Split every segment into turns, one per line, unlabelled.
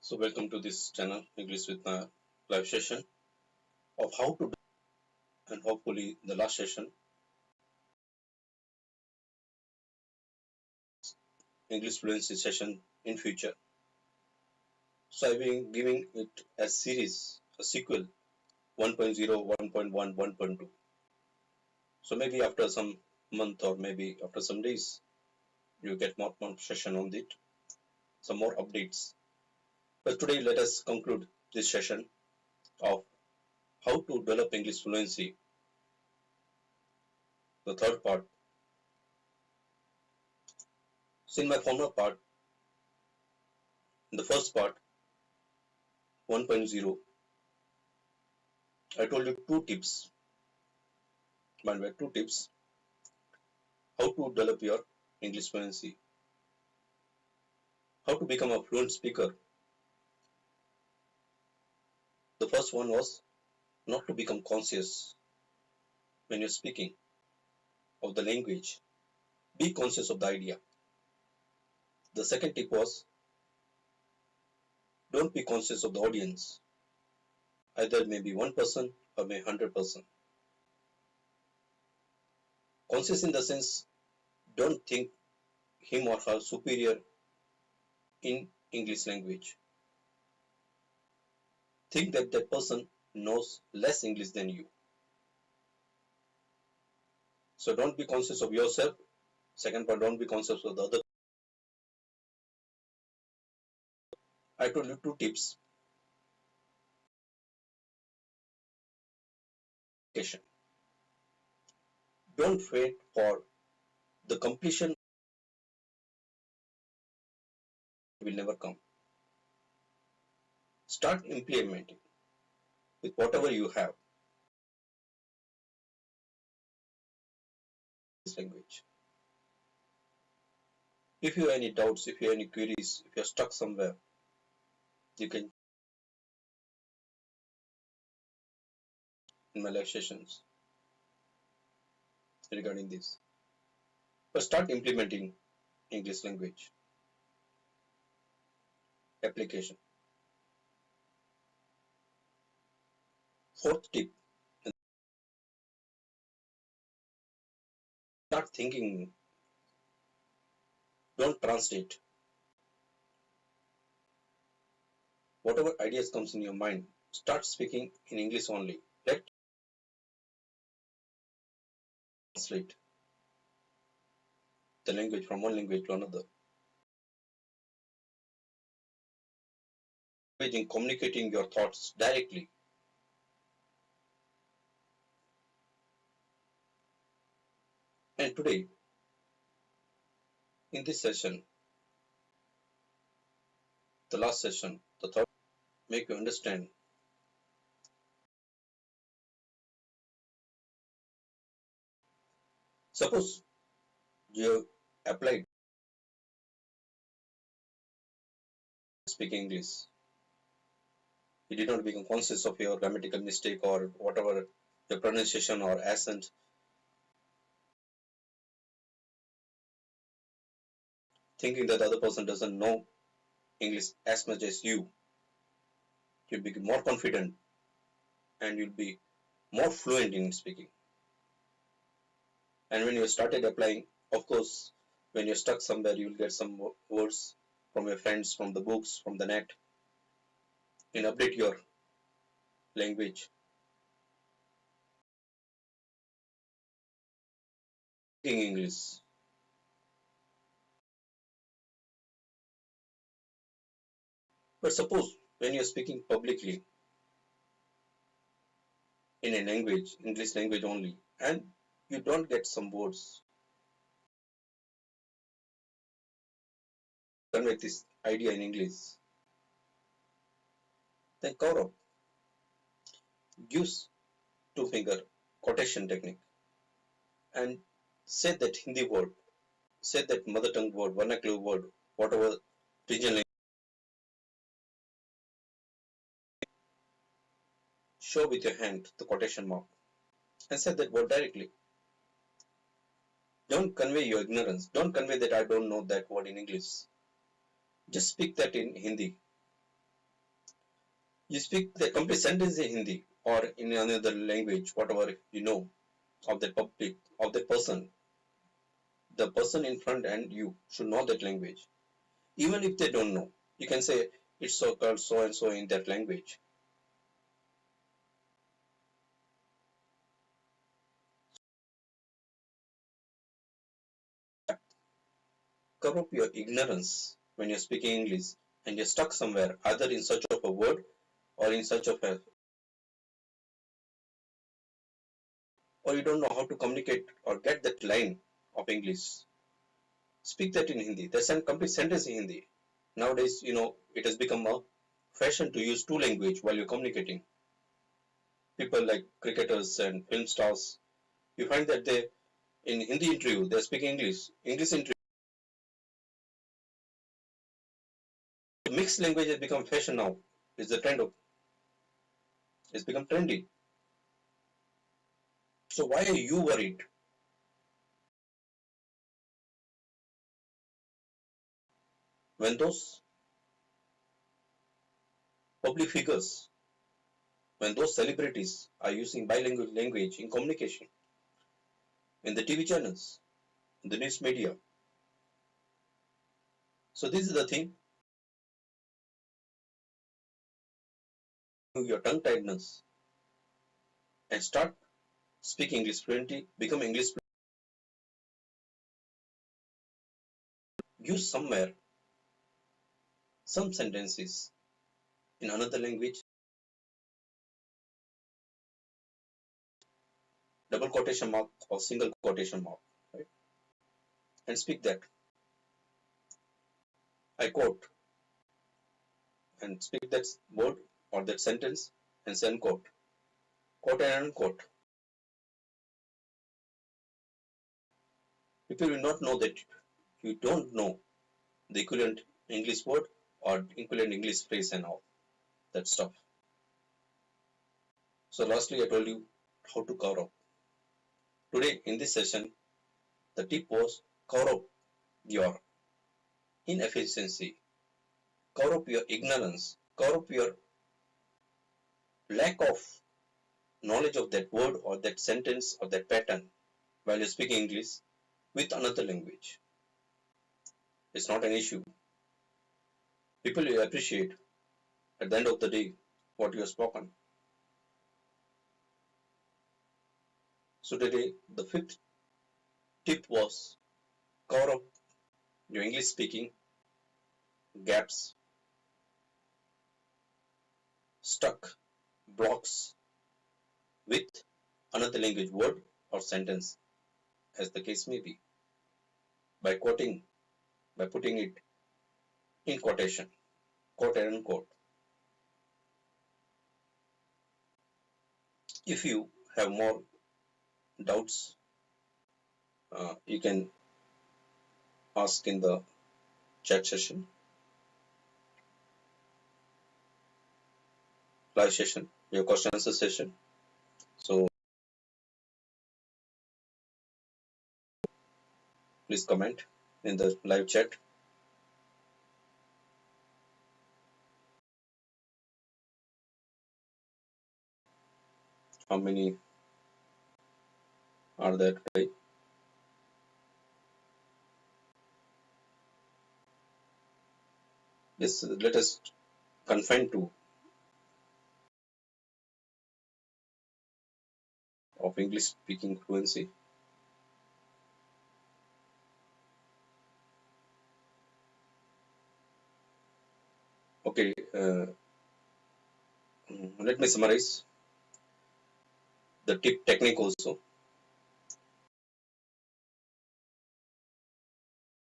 So welcome to this channel English with my live session of how to do, and hopefully the last session English fluency session in future. So I've been giving it a series, a sequel 1.0, 1.1, 1.2. So maybe after some month or maybe after some days you get more session on it, some more updates. But today let us conclude this session of how to develop English fluency, the third part. So in my former part, in the first part 1.0, I told you two tips, how to develop your English fluency, how to become a fluent speaker. The first one was not to become conscious when you're speaking of the language. Be conscious of the idea. The second tip was don't be conscious of the audience. Either maybe one person or maybe 100%. Conscious in the sense, don't think him or her superior in English language. Think that that person knows less English than you. So don't be conscious of yourself. Second part, don't be conscious of the other. I told you two tips. Don't wait for the completion, will never come. Start implementing with whatever you have this language. If you have any doubts, if you have any queries, if you're stuck somewhere, you can in my live sessions regarding this. But start implementing English language application. Fourth tip, start thinking. Don't translate. Whatever ideas comes in your mind, start speaking in English only. Let translate the language from one language to another. In communicating your thoughts directly. And today, in this session, the last session, the third, make you understand suppose you applied speaking English. You did not become conscious of your grammatical mistake or whatever your pronunciation or accent. Thinking that the other person doesn't know English as much as you. You'll be more confident and you'll be more fluent in speaking. And when you started applying, of course, when you're stuck somewhere, you'll get some words from your friends, from the books, from the net, and update your language. Speaking English. But suppose when you're speaking publicly in a language, English language only, and you don't get some words, convey this idea in English, then cover up. Use two-finger quotation technique and say that Hindi word, say that mother tongue word, vernacular word, whatever regional language. Show with your hand the quotation mark and say that word directly. Don't convey your ignorance. Don't convey that I don't know that word in English. Just speak that in Hindi. You speak the complete sentence in Hindi or in another language, whatever you know of the public, of the person. The person in front and you should know that language. Even if they don't know, you can say it's so called so and so in that language. Cover up your ignorance when you're speaking English and you're stuck somewhere, either in search of a word or in search of a, or you don't know how to communicate or get that line of English. Speak that in Hindi. That's a complete sentence in Hindi. Nowadays, it has become a fashion to use two language while you're communicating. People like cricketers and film stars, you find that they in Hindi interview they're speaking English. English interview. Mixed language has become fashion now. It's the trend of it's become trendy. So why are you worried when those public figures, when those celebrities are using bilingual language in communication, in the TV channels, in the news media? So this is the thing, your tongue tightness and start speaking English fluently, become English fluent. Use somewhere some sentences in another language, double quotation mark or single quotation mark, right? And speak that. I quote and speak that word or that sentence and say unquote. Quote and unquote. People will not know that you don't know the equivalent English word or equivalent English phrase and all that stuff. So lastly, I told you how to cover up. Today in this session, the tip was cover up your inefficiency, cover up your ignorance, cover up your lack of knowledge of that word or that sentence or that pattern while you're speaking English with another language. It's not an issue. People will appreciate at the end of the day what you have spoken. So today the fifth tip was cover up your English speaking gaps, stuck, blocks with another language word or sentence as the case may be by quoting, by putting it in quotation, quote and unquote. If you have more doubts, you can ask in the chat session, live session, your question answer session. So please comment in the live chat. How many are there today? Yes, let us confine to of English speaking fluency. Okay, let me summarize the tip technique also.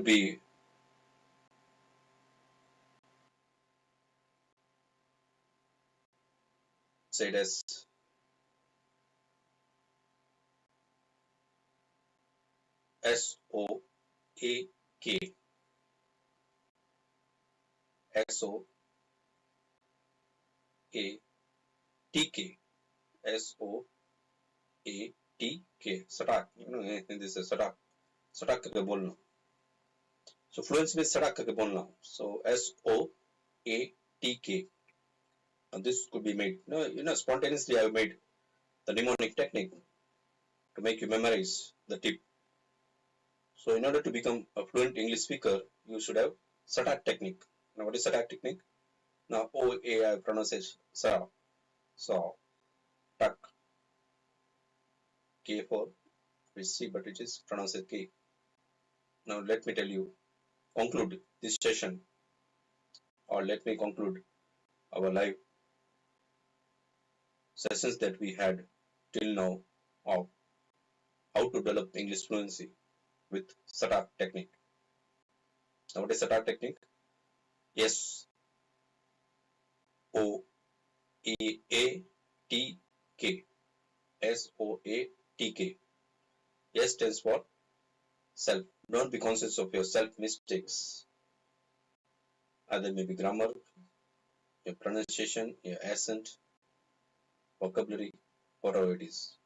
Be said as SOAK, SOATK, SOATK, सटाक, Hindi से सटाक, सटाक करके बोलना. So fluency में सटाक करके बोलना. So SOATK, And this could be made, spontaneously I have made the mnemonic technique to make you memorize the tip. So in order to become a fluent English speaker, you should have SATAC technique. Now what is SATAC technique? Now O-A I pronounces sa, so, tak, K for we see, but it is pronounced as K. Now let me tell you, conclude this session, or let me conclude our live sessions that we had till now of how to develop English fluency with SATAC technique. Now what is SATAC technique? S O A A T K. S O A T K. S stands for self. Don't be conscious of your self mistakes. Either maybe grammar, your pronunciation, your accent, vocabulary, whatever it is.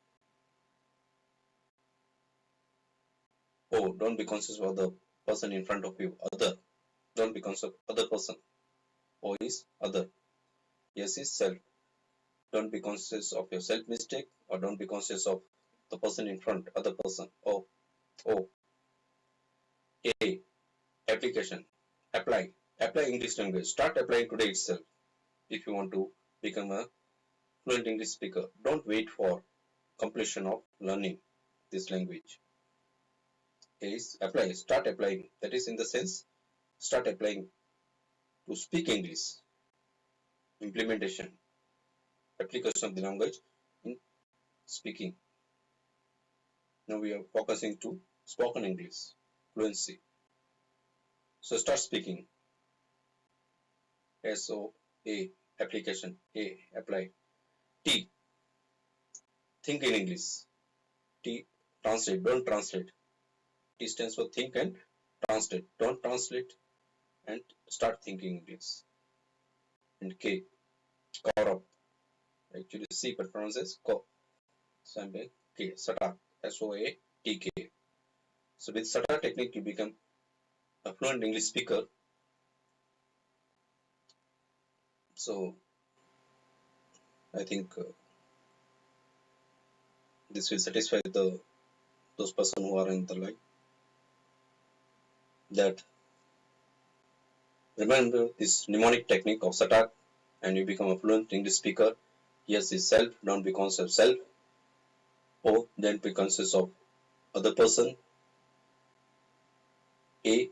Oh, don't be conscious of the person in front of you. Other. Don't be conscious of other person. O is other. S is self. Don't be conscious of your self mistake, or don't be conscious of the person in front, other person. O. O. A. Application. Apply. Apply English language. Start applying today itself if you want to become a fluent English speaker. Don't wait for completion of learning this language. Is apply. Start applying. That is in the sense, start applying to speak English. Implementation. Application of the language in speaking. Now we are focusing to spoken English fluency. So start speaking. S-O-A, application. A, apply. T, think in English. T, translate. Don't translate. T stands for think and translate. Don't translate and start thinking English. And K, cover up. Actually C, but pronounces co. So I'm like K, SATA, S-O-A-T-K. So with SATA technique, you become a fluent English speaker. So I think this will satisfy those person who are in the live. That remember this mnemonic technique of SATA, and you become a fluent English speaker. Yes is self, don't be conscious of self. O, then be conscious of other person. A,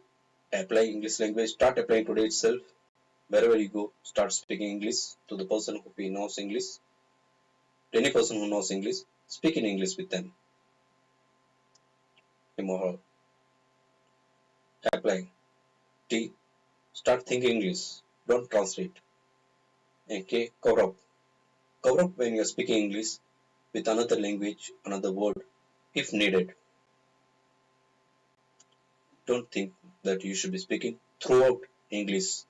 apply English language. Start applying today itself. Wherever you go, start speaking English to the person who knows English. Any person who knows English, speak in English with them. Him or her. Apply. T, start thinking English. Don't translate. And K, cover up. Cover up when you are speaking English with another language, another word, if needed. Don't think that you should be speaking throughout English,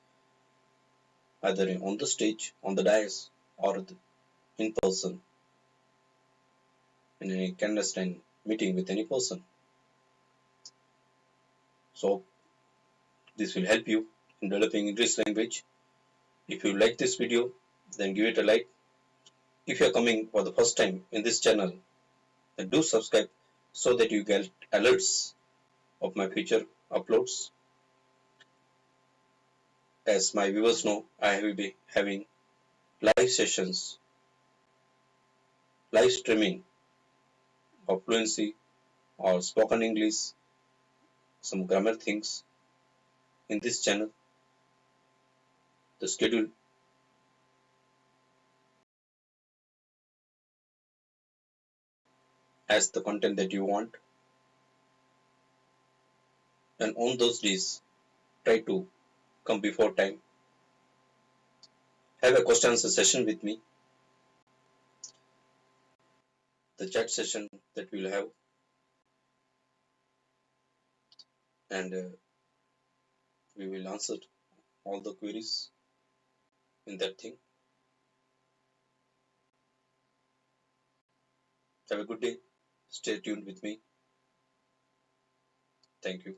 either on the stage, on the dais, or in person, in a clandestine meeting with any person. So this will help you in developing English language. If you like this video, then give it a like. If you are coming for the first time in this channel, then do subscribe so that you get alerts of my future uploads. As my viewers know, I will be having live sessions, live streaming of fluency or spoken English, some grammar things in this channel. The schedule has the content that you want, and on those days try to come before time. Have a question answer session with me, the chat session that we'll have, and we will answer all the queries in that thing. Have a good day. Stay tuned with me. Thank you.